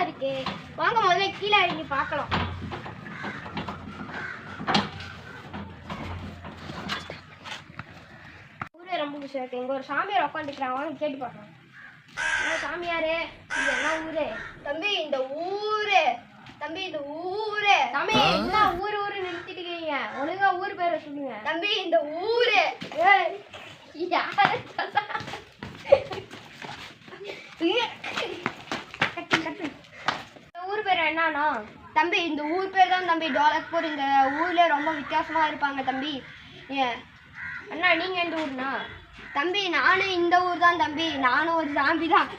இருக்கு. வாங்க முதல்ல கீழே இறங்கி பார்க்கலாம். ஊரே ரொம்ப புதுசாக இருக்கு. இங்கே ஒரு சாமியார் உட்காந்துக்கிறான், வாங்க கேட்டு பார்க்கலாம். சாமியாரே, இது என்ன ஊரு? தம்பி இந்த ஊரு தம்பி இந்த ஊரு தம்பி என்ன ஊரு நிறுத்திட்டு இருக்கீங்க? ஒழுங்கா ஊர் பேரை சொல்லுங்க. தம்பி இந்த ஊரு ஊர் பேர் என்னன்னா? தம்பி இந்த ஊர் பேர் தான் தம்பி டோலக்பூர். இந்த ஊர்ல ரொம்ப வித்தியாசமா இருப்பாங்க தம்பி. அண்ணா நீங்க எந்த ஊர்னா? தம்பி நானும் இந்த ஊர் தான் தம்பி. நானும் ஒரு சாம்பி தான்.